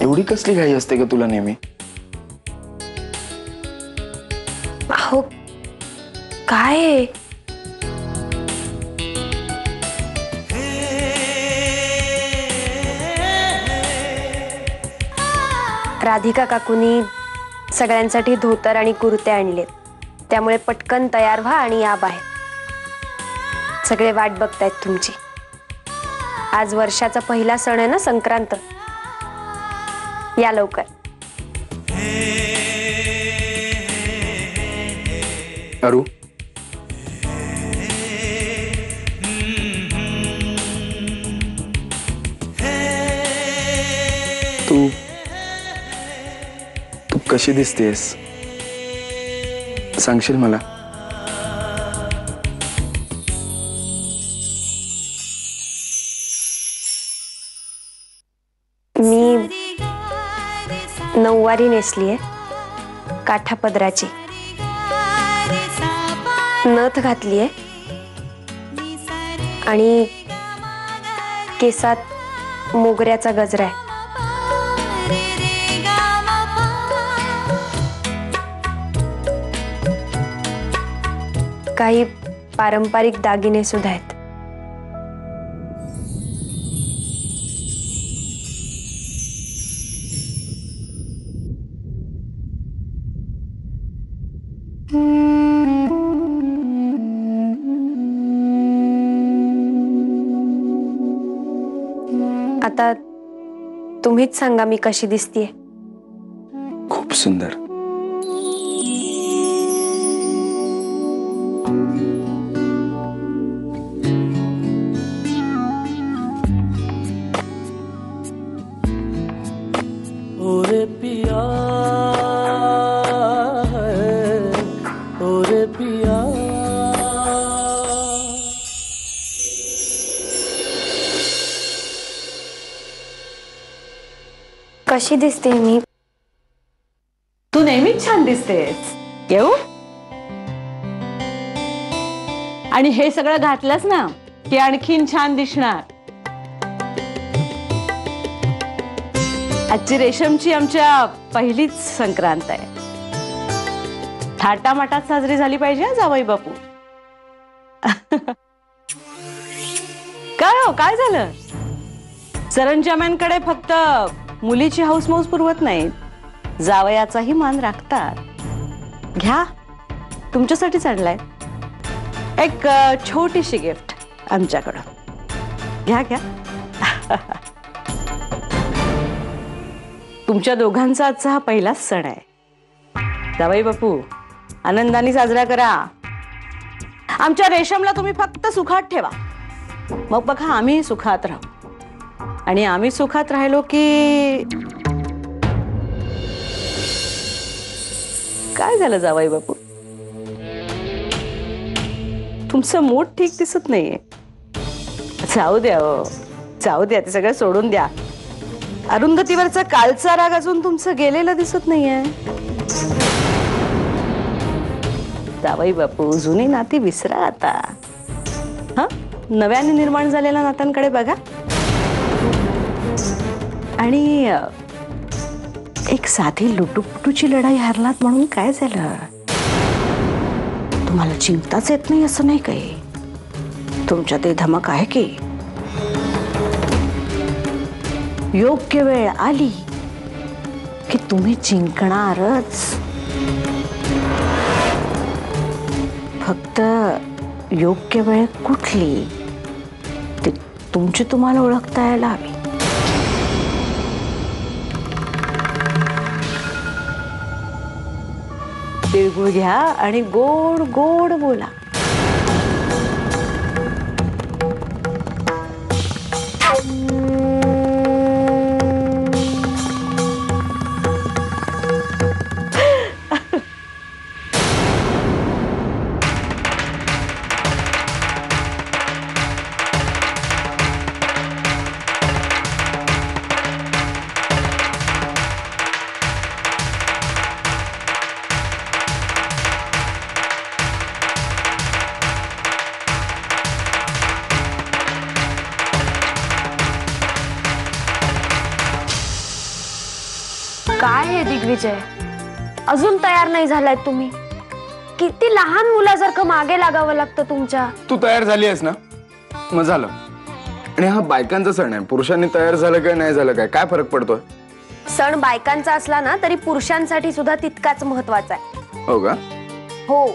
एवढी कसली घाई असते का तुला नेहमी? अहो काय राधिका काकूनी सगळ्यांसाठी धोतर आणि कुर्ते आणले, त्यामुळे पटकन तयार व्हा आणि या बाहेर. सगळे वाट बघतायत तुमची. आज वर्षाचा पहिला सण आहे ना, संक्रांत. या लवकर. अरू, तू तू कशी दिसतेस सांगशील मला? मी नऊवारी नेसलीये, काठा पदराची. नथ घातलीये आणि केसात मोगऱ्याचा गजरा आहे. काही पारंपरिक दागिने सुद्धा आहेत. आता तुम्हीच सांगा मी कशी दिसतीये. खूप सुंदर. ओरे पिया, ओरे पिया. कशी दिसते मी? तू नेहमीच छान दिसतेस. येऊ? आणि हे सगळं घातलंस ना की आणखीन छान दिसणार. आजची रेशमची आमच्या पहिलीच संक्रांत आहे. थाटामाटात साजरी झाली पाहिजे हा जावई बापू. काय हो, काय झालं? सरंजाम्यांकडे फक्त मुलीची हौसमौस पुरवत नाहीत, जावयाचाही मान राखतात. घ्या, तुमच्यासाठीच आणलाय एक छोटीशी गिफ्ट आमच्याकडं. घ्या घ्या. तुमच्या दोघांचा आजचा हा पहिलाच सण आहे. जावई बापू, आनंदाने साजरा करा. आमच्या रेशमला तुम्ही फक्त सुखात ठेवा, मग बघा आम्ही सुखात राहू. आणि आम्ही सुखात राहिलो की काय झालं जावई बापू? तुमचं मूड ठीक दिसत नाहीये. जाऊ द्या हो, जाऊ द्या, ते सगळं सोडून द्या. अरुंधतीवरचा कालचा राग अजून तुमचं गेलेलं दिसत नाहीये. जावई बापू, जुनी नाती विसरा आता. हा, नव्याने निर्माण झालेल्या नात्यांकडे बघा. आणि एक साधी लुटूपुटूची लढाई हारलात म्हणून काय झालं? तुम्हाला चिंताच येत नाही असं नाही काही. तुमच्यात ते धमक आहे की योग्य वेळ आली की तुम्ही जिंकणारच. फक्त योग्य वेळ कुठली ती तुमची तुम्हाला ओळखता यायला हवी. तिळगुळ घ्या आणि गोड गोड बोला. काय हे दिग्विजय, अजून तयार नाही झालाय तुम्ही? किती लहान मुलासारखं मागे लागावं लागतं तुमच्या. तू तयार झाली आहेस ना, मग झालं. आणि हा बायकांचा सण आहे, पुरुषांनी तयार झालं काय नाही झालं काय फरक पडतोय? सण बायकांचा असला ना तरी पुरुषांसाठी सुद्धा तितकाच महत्वाचा आहे. हो का? हो.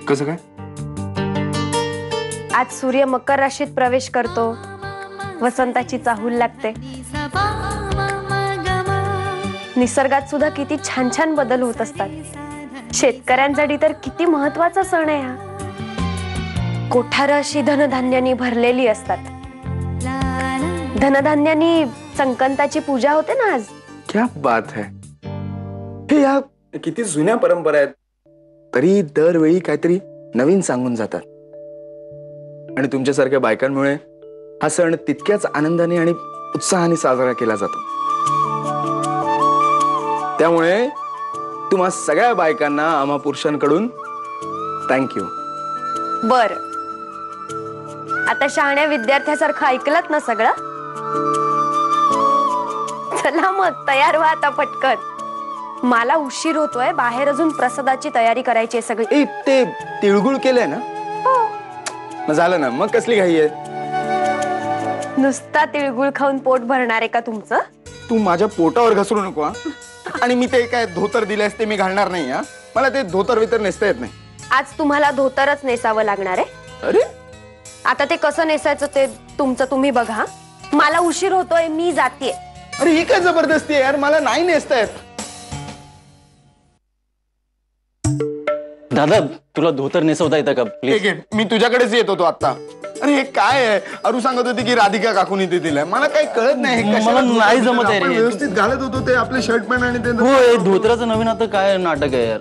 कसं काय? आज सूर्य मकर राशीत प्रवेश करतो, वसंताची चाहूल लागते, निसर्गात सुद्धा किती छान छान बदल होत असतात. शेतकऱ्यांसाठी तर किती महत्वाचा सण आहे हा. कोठार अशी धनधान्यांनी भरलेली असतात. धनधान्यांनी संकंताची पूजा होते ना आज. क्या बात है. हे या किती जुन्या परंपरा आहेत, तरी दरवेळी काहीतरी नवीन सांगून जातात. आणि तुमच्यासारख्या बायकांमुळे हा सण तितक्याच आनंदाने आणि उत्साहाने साजरा केला जातो. त्यामुळे तुम्हा सगळ्या बायकांना आम्हा पुरुषांकडून थँक्यू. बर, आता शहाण्या विद्यार्थ्यासारखं ऐकलत ना सगळं? चला मग तयार व्हा आता पटकन. मला उशीर होतोय, बाहेर अजून प्रसादाची तयारी करायची आहे सगळी. ते तिळगुळ केलंय ना? मग झालं ना, मग कसली घाई आहे? नुसता तिळगुळ खाऊन पोट भरणार आहे का तुमचं? तू माझ्या पोटावर घसरू नको हा. आणि मी ते काय धोतर दिलेस ते मी घालणार नाही हा. मला ते धोतर वितर नेसता येत नाही. आज तुम्हाला धोतरच नेसावं लागणार आहे. अरे आता ते कसं नेसायचं ते तुमचं तुम्ही बघा. मला उशीर होतोय, मी जातेय. अरे ही काय जबरदस्ती आहे यार, मला नाही नेसता येत. दादा तुला धोतर नेसवता येतं का प्लीज? मी तुझ्याकडेच येत होतो आता. अरे हे काय आहे? अरू सांगत होती की राधिका काकूनी ते दिलंय. मला काही कळत नाही. मला नाही जमत आहे रे. व्यवस्थित घालत होतो ते आपले शर्ट पॅन्ट आणि ते. हो, हे धोतराचं नवीन आता काय नाटक आहे यार.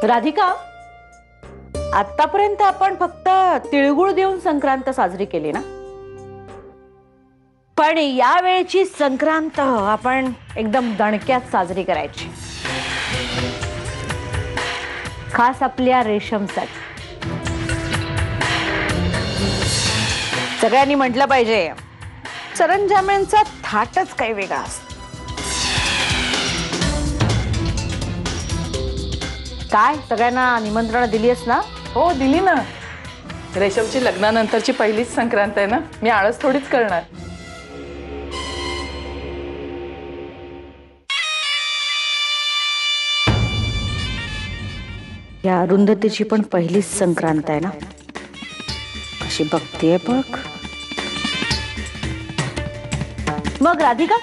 राधिका, आतापर्यंत आपण फक्त तिळगुळ देऊन संक्रांत साजरी केली ना, पण यावेळची संक्रांत आपण एकदम दणक्यात साजरी करायची, खास आपल्या रेशमसाठी. सगळ्यांनी म्हटलं पाहिजे, सरंजाम्यांचा थाटच काही वेगळा असतो. काय सगळ्यांना निमंत्रण दिलीस ना? हो दिली ना. रेशमची लग्नानंतरची पहिलीच संक्रांत आहे ना, मी आळस थोडीच करणार. या अरुंधतीची पण पहिलीच संक्रांत आहे ना, कशी बघतेय बघ. मग राधिका,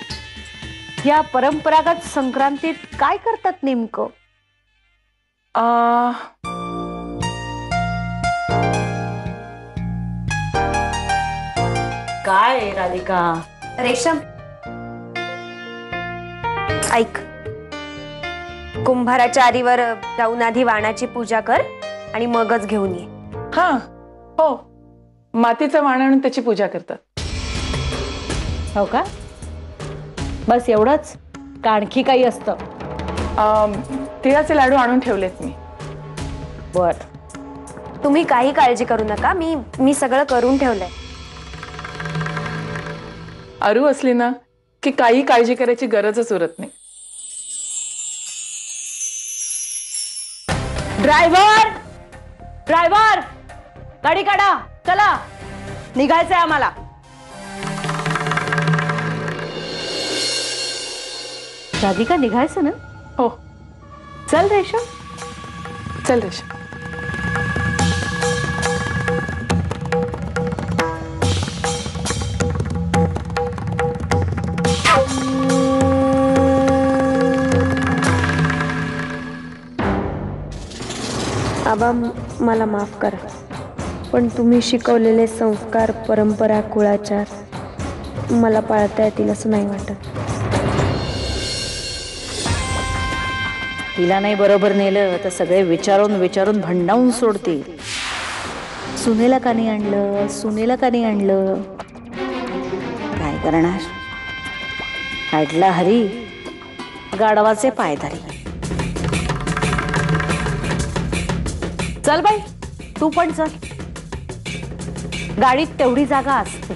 या परंपरागत संक्रांतीत काय करतात नेमकं? काय राधिका? रेशम, ऐक. कुंभाराच्या आरीवर जाऊन आधी वाणाची पूजा कर आणि मगच घेऊन ये. हा हो, मातीचं वाण आणून त्याची पूजा करतात. हो का? बस एवढंच का आणखी काही असतं? तिळाचे लाडू आणून ठेवलेत मी. बर, तुम्ही काही काळजी करू नका, मी सगळं करून ठेवलंय. अरू असली ना की काही काळजी करायची गरजच उरत नाही. ड्रायव्हर, ड्रायव्हर, गाडी काढा, चला निघायचंय आम्हाला. राधिका, निघायचं ना? हो. चल रेशम, चल रेशम. आबा, मला माफ करा, पण तुम्ही शिकवलेले संस्कार, परंपरा, कुळाचार मला पाळता येतील असं नाही वाटत. तिला नाही बरोबर नेलं तर सगळे विचारून विचारून भंडावून सोडतील. सुनेला का नाही आणलं, सुनेला का नाही आणलं? काय करणार? काढला हरी गाढवाचे पायधारी. चल बाई, तू पण चल. गाडीत तेवढी जागा असते.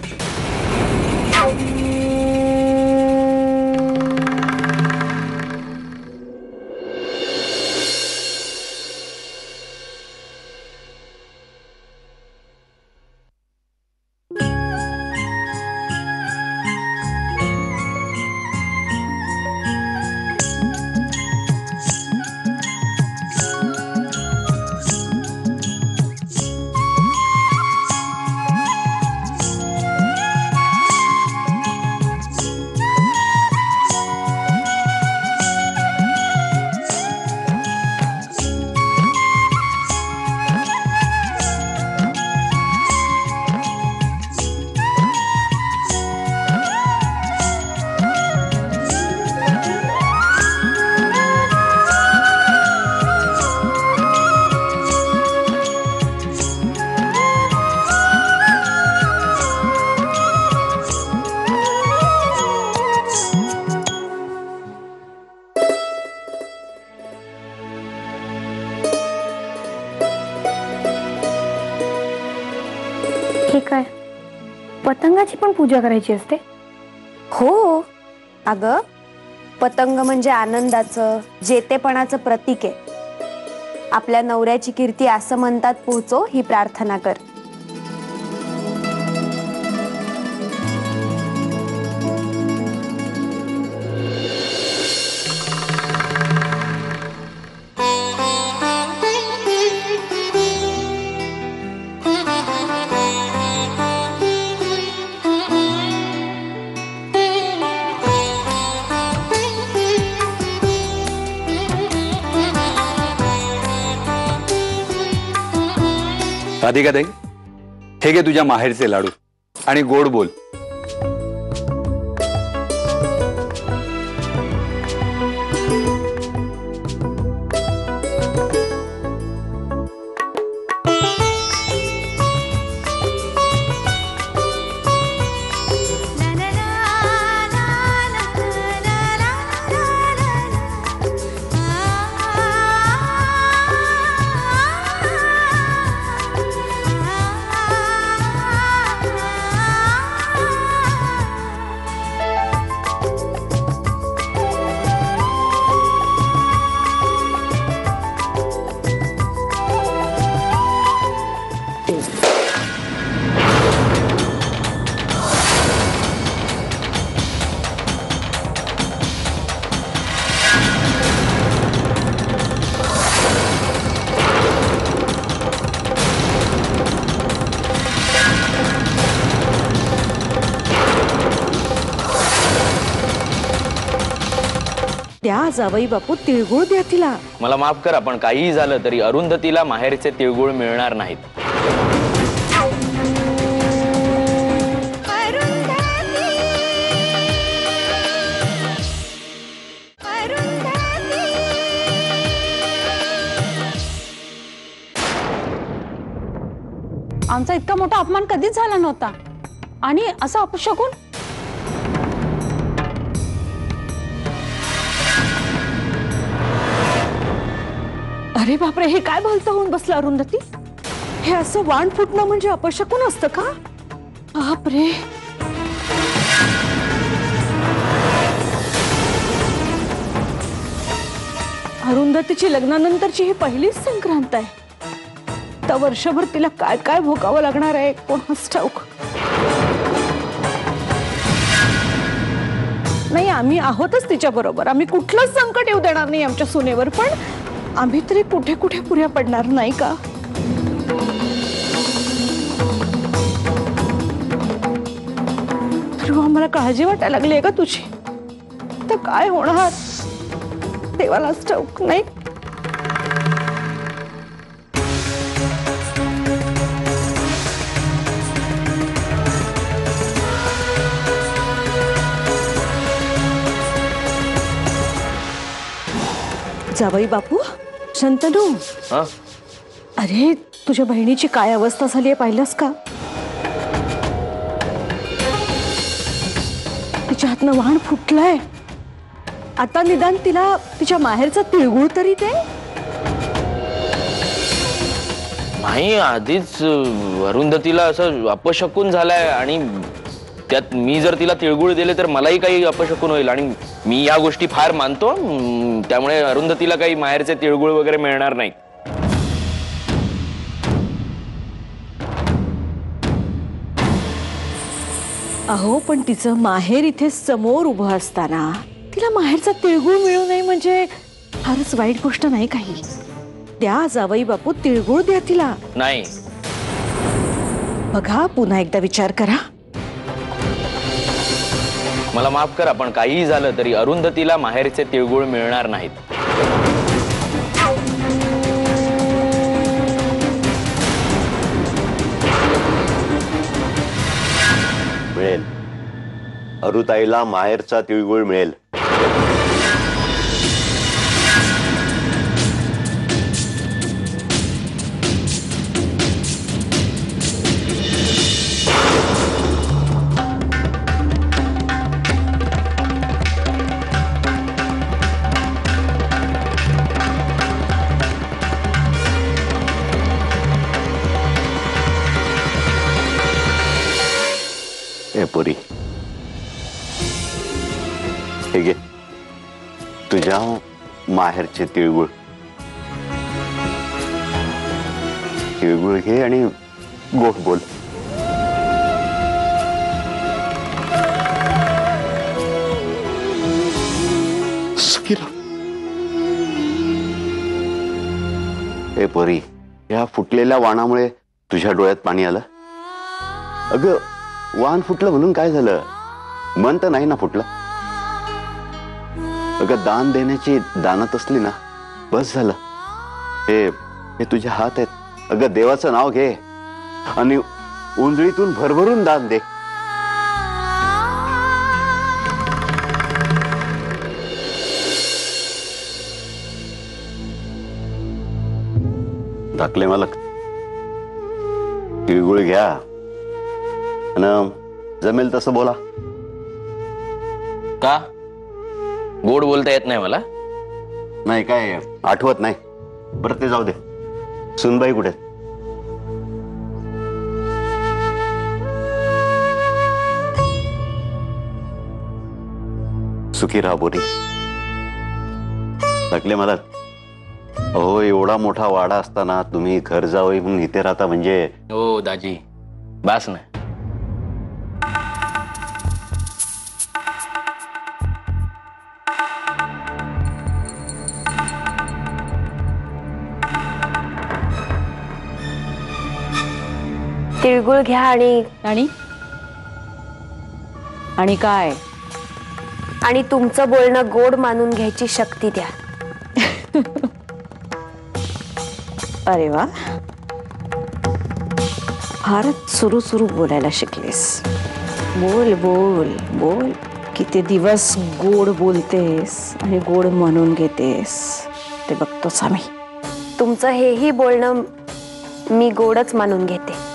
हे काय, पतंगाची पण पूजा करायची असते? हो अगं, पतंग म्हणजे आनंदाचं, जेतेपणाचं प्रतीक आहे. आपल्या नवऱ्याची कीर्ती असं म्हणतात पोहोचो ही प्रार्थना कर. राधिका ताई, हे घे तुझ्या माहेरचे लाडू आणि गोड बोल. द्या जावई बापू, तिळगुळ द्या तिला. मला माफ करा, पण काहीही झालं तरी अरुंधतीला माहेरचे तिळगुळ मिळणार नाहीत. आमचा इतका मोठा अपमान कधीच झाला नव्हता, आणि असं अपशकून. अरे बापरे, हे काय बोलतं होऊन बसलं अरुंधती? हे असं वाण फुटणं म्हणजे अपशकून असतं का? बापरे. अरुंधतीची लग्नानंतरची ही पहिलीच संक्रांत आहे. तर वर्षभर तिला काय काय भोगावं लागणार आहे कोणास ठाऊक. नाही, आम्ही आहोतच तिच्या बरोबर. आम्ही कुठलंच संकट येऊ देणार नाही आमच्या सुनेवर. पण आम्ही तरी कुठे कुठे पुऱ्या पडणार नाही का? आम्हाला काळजी वाटायला लागली आहे का तुझी? तर काय होणार देवालाच ठाऊक. नाही जावई बापू, शंतनू, अरे तुझ्या बहिणीची काय अवस्था झाली आहे पाहिलंस का? तिच्या हातनं वाहन फुटलंय. आता निदान तिला तिच्या माहेरचा तिळगुळ तरी दे. नाही, आधीच अरुंधतीला असं अपशकून झालाय आणि त्यात मी जर तिला तिळगुळ दिले तर मलाही काही अपशकून होईल आणि मी या गोष्टी फार मानतो. त्यामुळे अरुंधतीला काही माहेरचे तिळगुळ वगैरे मिळणार नाही. अहो पण तिचं माहेर इथे समोर उभं असताना तिला माहेरचा तिळगुळ मिळू नये म्हणजे फारच वाईट गोष्ट नाही काही. द्या जावई बापू, तिळगुळ द्या तिला. नाही. बघा, पुन्हा एकदा विचार करा. मला माफ करा, पण काहीही झालं तरी अरुंधतीला माहेरचे तिळगुळ मिळणार नाहीत. मिळेल. अरुताईला माहेरचा तिळगुळ मिळेल. पुरी हे घे, तुझ्या माहेरचे तिळगुळ. तिळगुळ घे आणि गोड बोल. सुखीरा. हे पोरी, या फुटलेल्या वाणामुळे तुझ्या डोळ्यात पाणी आलं. अगं, वाहन फुटलं म्हणून काय झालं? मन तर नाही ना फुटलं. अगं, दान देण्याची दानत असली ना, बस झालं. हे तुझे हात आहेत. अगं, देवाचं नाव घे आणि उंजळीतून भरभरून दान दे. दाखले मालक, तिळगुळ घ्या आणि जमेल तसं बोला. का? गोड बोलता येत नाही मला? नाही काय आठवत नाही. बरं, ते जाऊ दे. सुनबाई कुठे? सुखी राहा बोरी. दाखले मालक, अहो, एवढा मोठा वाडा असताना तुम्ही घर जावई म्हणून इथे राहता म्हणजे. हो दाजी, बास ना. तिळगुळ घ्या आणि आणि काय? आणि तुमचं बोलणं गोड मानून घ्यायची शक्ती द्या. अरे वा, फारच सुरू बोलायला शिकलीस. बोल बोल बोल. किती दिवस गोड बोलतेस आणि गोड म्हणून घेतेस ते बघतोच आम्ही. तुमचं हेही बोलणं मी गोडच मानून घेते.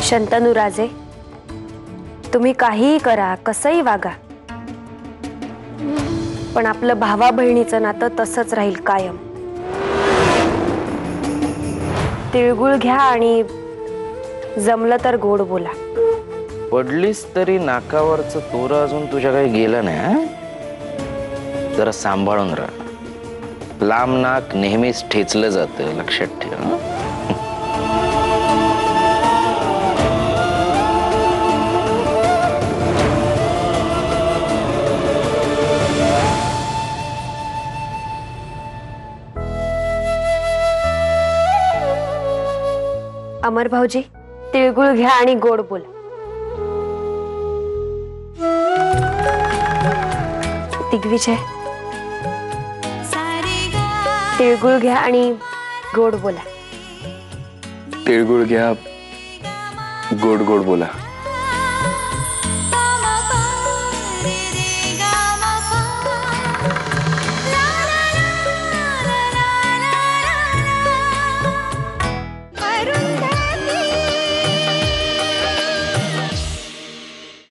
शंतनू राजे, तुम्ही काहीही करा, कसंही वागा, पण आपलं भावा बहिणीचं नातं तसंच राहील कायम. तिळगुळ घ्या आणि जमलं तर गोड बोला. पडलीस तरी नाकावरचं तोरं अजून तुझ्या काही गेलं नाही. हा? जरा सांभाळून राहा. लांब नाक नेहमीच ठेचलं जातं, लक्षात ठेव. हा? अमर भाऊजी, तिळगुळ घ्या आणि गोड बोला. दिग्विजय, तिळगुळ घ्या आणि गोड बोला. तिळगुळ घ्या, गोड गोड बोला.